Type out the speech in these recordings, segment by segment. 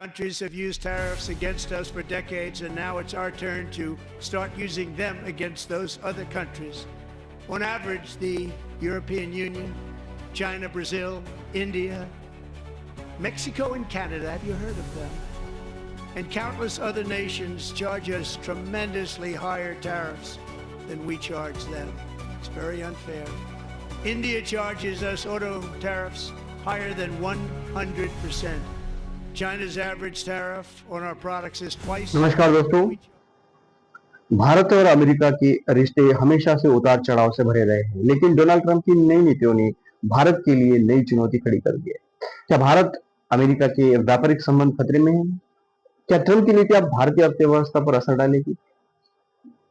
Countries have used tariffs against us for decades, and now it's our turn to start using them against those other countries. On average, the European Union, China, Brazil, India, Mexico, and Canada, have you heard of them? And countless other nations charge us tremendously higher tariffs than we charge them. It's very unfair. India charges us auto tariffs higher than 100%. China's average tariff on our products is twice. नमस्कार दोस्तों, भारत और America के रिश्ते हमेशा से उतार चढ़ाव से भरे रहे हैं, लेकिन डोनाल्ड ट्रंप की नई नीतियों ने भारत के लिए नई चुनौती खड़ी कर दी है। क्या भारत अमेरिका के व्यापारिक संबंध खतरे में है? क्या ट्रंप की नीति अब भारतीय अर्थव्यवस्था पर असर डालेगी?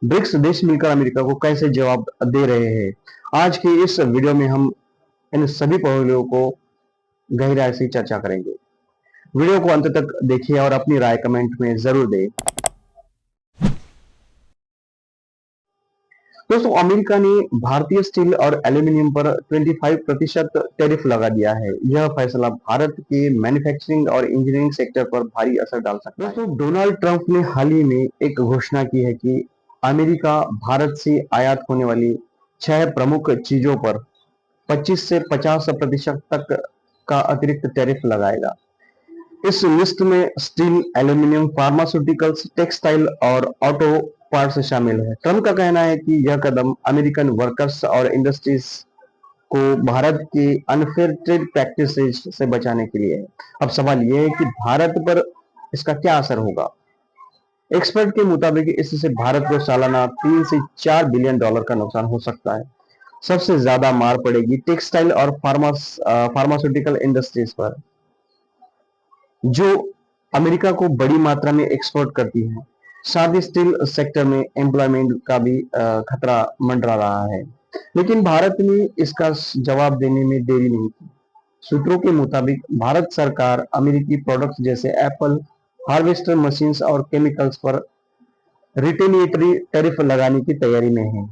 ब्रिक्स देश मिलकर अमेरिका को कैसे जवाब दे रहे हैं? आज के इस वीडियो में हम इन सभी पहलुओं को गहराई से चर्चा करेंगे। वीडियो को अंत तक देखिए और अपनी राय कमेंट में जरूर दें। दोस्तों, अमेरिका ने भारतीय स्टील और एल्यूमिनियम पर 25% टैरिफ लगा दिया है। यह फैसला भारत के मैन्युफैक्चरिंग और इंजीनियरिंग सेक्टर पर भारी असर डाल सकता है। दोस्तों, डोनाल्ड ट्रंप ने हाल ही में एक घोषणा की है कि अमेरिका भारत से आयात होने वाली 6 प्रमुख चीजों पर 25 से 50% तक का अतिरिक्त टैरिफ लगाएगा। इस लिस्ट में स्टील, एल्यूमिनियम, फार्मास्यूटिकल्स, टेक्सटाइल और ऑटो पार्ट्स शामिल है। ट्रंप का कहना है कि यह कदम अमेरिकन वर्कर्स और इंडस्ट्रीज को भारत के अनफेयर ट्रेड प्रैक्टिसेस से बचाने के लिए है। अब सवाल यह है कि भारत पर इसका क्या असर होगा। एक्सपर्ट के मुताबिक इससे भारत को सालाना 3 से 4 बिलियन डॉलर का नुकसान हो सकता है। सबसे ज्यादा मार पड़ेगी टेक्सटाइल और फार्मास्यूटिकल इंडस्ट्रीज पर, जो अमेरिका को बड़ी मात्रा में एक्सपोर्ट करती है। साथ ही स्टील सेक्टर में एम्प्लॉयमेंट का भी खतरा मंडरा रहा है, लेकिन भारत ने इसका जवाब देने में देरी नहीं की। सूत्रों के मुताबिक भारत सरकार अमेरिकी प्रोडक्ट्स जैसे एप्पल, हार्वेस्टर मशीन्स और केमिकल्स पर रिटेलिएटरी टैरिफ लगाने की तैयारी में है।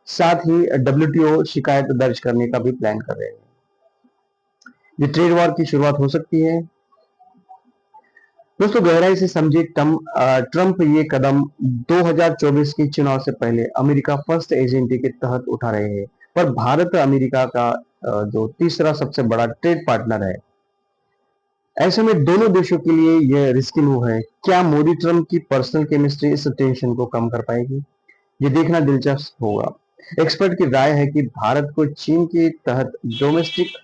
साथ ही डब्ल्यूटीओ शिकायत दर्ज करने का भी प्लान कर रहे हैं। ये ट्रेड वॉर की शुरुआत हो सकती है। दोस्तों, गहराई से समझे, ट्रंप ये कदम 2024 के चुनाव से पहले अमेरिका फर्स्ट एजेंडे के तहत उठा रहे हैं, पर भारत अमेरिका का जो तीसरा सबसे बड़ा ट्रेड पार्टनर है। ऐसे में दोनों देशों के लिए यह रिस्की मूव है। क्या मोदी ट्रंप की पर्सनल केमिस्ट्री इस टेंशन को कम कर पाएगी? ये देखना दिलचस्प होगा। एक्सपर्ट की राय है कि भारत को चीन के तहत डोमेस्टिक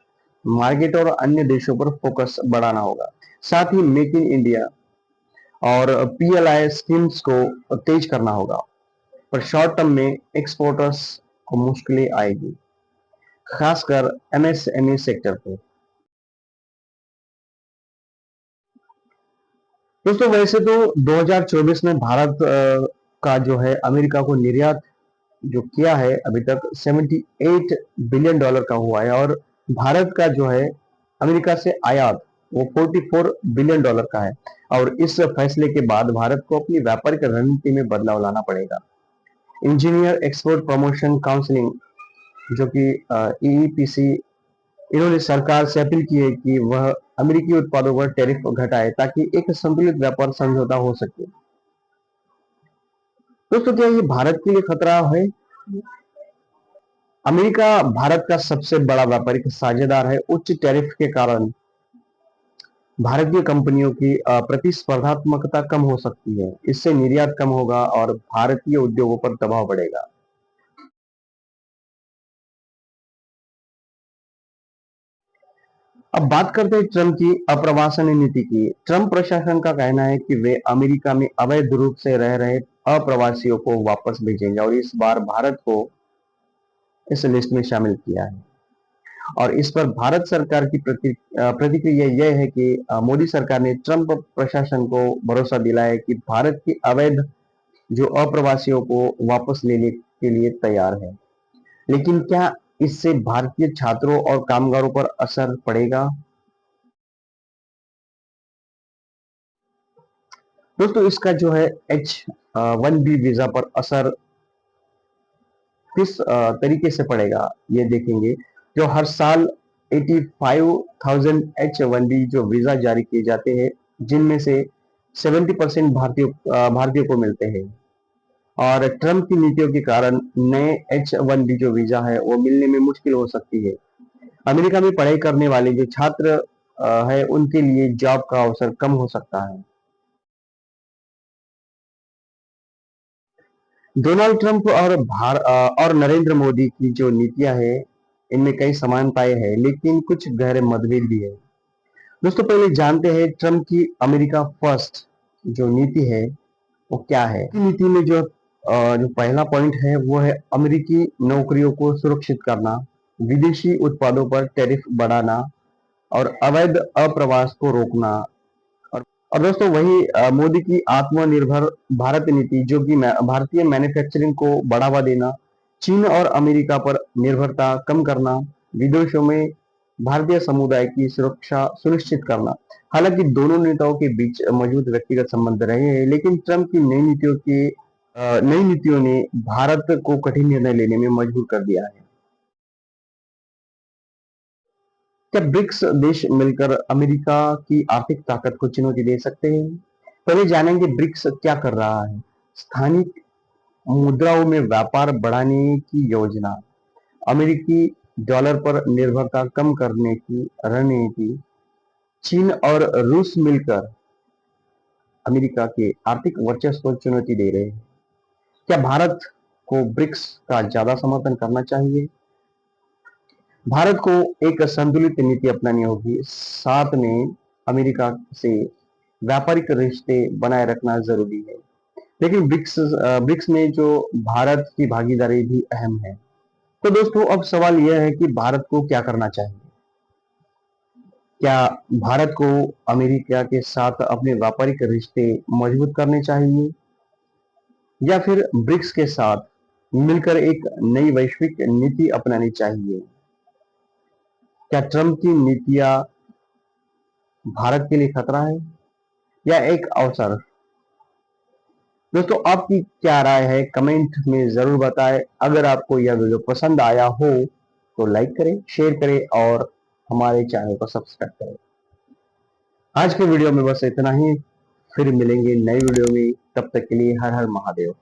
मार्केट और अन्य देशों पर फोकस बढ़ाना होगा। साथ ही मेक इन इंडिया और पीएलआई स्कीम्स को तेज करना होगा, पर शॉर्ट टर्म में एक्सपोर्टर्स को मुश्किलें आएगी, खासकर एमएसएमई सेक्टर पे। दोस्तों, वैसे तो 2024 में भारत का जो है अमेरिका को निर्यात जो किया है अभी तक 78 बिलियन डॉलर का हुआ है, और भारत का जो है अमेरिका से आयात वो 44 बिलियन डॉलर का है। और इस फैसले के बाद भारत को अपनी व्यापारिक रणनीति में बदलाव लाना पड़ेगा। इंजीनियर एक्सपोर्ट प्रमोशन काउंसिलिंग, जो कि ईईपीसी, इन्होंने सरकार से अपील की है कि वह अमेरिकी उत्पादों पर टैरिफ घटाए ताकि एक संतुलित व्यापार समझौता हो सके। दोस्तों, क्या ये भारत के लिए खतरा है? अमेरिका भारत का सबसे बड़ा व्यापारिक साझेदार है। उच्च टैरिफ के कारण भारतीय कंपनियों की प्रतिस्पर्धात्मकता कम हो सकती है। इससे निर्यात कम होगा और भारतीय उद्योगों पर दबाव बढ़ेगा। अब बात करते हैं ट्रंप की अप्रवासन नीति की। ट्रंप प्रशासन का कहना है कि वे अमेरिका में अवैध रूप से रह रहे अप्रवासियों को वापस भेजेंगे, और इस बार भारत को इस लिस्ट में शामिल किया है। और इस पर भारत सरकार की प्रतिक्रिया यह है कि मोदी सरकार ने ट्रंप प्रशासन को भरोसा दिलाया है कि भारत की अवैध जो अप्रवासियों को वापस लेने के लिए तैयार है। लेकिन क्या इससे भारतीय छात्रों और कामगारों पर असर पड़ेगा? दोस्तों, इसका जो है H-1B वीजा पर असर किस तरीके से पड़ेगा ये देखेंगे। जो हर साल 85,000 H-1B जो वीजा जारी किए जाते हैं, जिनमें से 70% भारतीयों को मिलते हैं। और ट्रंप की नीतियों के कारण नए H-1B जो वीजा है वो मिलने में मुश्किल हो सकती है। अमेरिका में पढ़ाई करने वाले जो छात्र है उनके लिए जॉब का अवसर कम हो सकता है। डोनाल्ड ट्रंप और नरेंद्र मोदी की जो नीतियां है इनमें कई समानताएं हैं, लेकिन कुछ गहरे मतभेद भी है। दोस्तों, पहले जानते हैं ट्रंप की अमेरिका फर्स्ट जो नीति है वो क्या है। नीति में जो पहला पॉइंट है वो है अमेरिकी नौकरियों को सुरक्षित करना, विदेशी उत्पादों पर टैरिफ बढ़ाना और अवैध अप्रवास को रोकना। और दोस्तों वही मोदी की आत्मनिर्भर भारत नीति जो कि भारतीय मैन्युफैक्चरिंग को बढ़ावा देना, चीन और अमेरिका पर निर्भरता कम करना, विदेशों में भारतीय समुदाय की सुरक्षा सुनिश्चित करना। हालांकि दोनों नेताओं के बीच मजबूत व्यक्तिगत संबंध रहे हैं, लेकिन ट्रंप की नई नीतियों ने भारत को कठिन निर्णय लेने में मजबूर कर दिया है। क्या ब्रिक्स देश मिलकर अमेरिका की आर्थिक ताकत को चुनौती दे सकते हैं? पहले जानेंगे ब्रिक्स क्या कर रहा है। स्थानिक मुद्राओं में व्यापार बढ़ाने की योजना, अमेरिकी डॉलर पर निर्भरता कम करने की रणनीति, चीन और रूस मिलकर अमेरिका के आर्थिक वर्चस्व को चुनौती दे रहे हैं। क्या भारत को ब्रिक्स का ज्यादा समर्थन करना चाहिए? भारत को एक संतुलित नीति अपनानी होगी, साथ में अमेरिका से व्यापारिक रिश्ते बनाए रखना जरूरी है। लेकिन ब्रिक्स में जो भारत की भागीदारी भी अहम है। तो दोस्तों अब सवाल यह है कि भारत को क्या करना चाहिए। क्या भारत को अमेरिका के साथ अपने व्यापारिक रिश्ते मजबूत करने चाहिए या फिर ब्रिक्स के साथ मिलकर एक नई वैश्विक नीति अपनानी चाहिए? क्या ट्रंप की नीतियां भारत के लिए खतरा है या एक अवसर? दोस्तों आपकी क्या राय है कमेंट में जरूर बताएं। अगर आपको यह वीडियो पसंद आया हो तो लाइक करें, शेयर करें और हमारे चैनल को सब्सक्राइब करें। आज के वीडियो में बस इतना ही, फिर मिलेंगे नए वीडियो में। तब तक के लिए हर हर महादेव।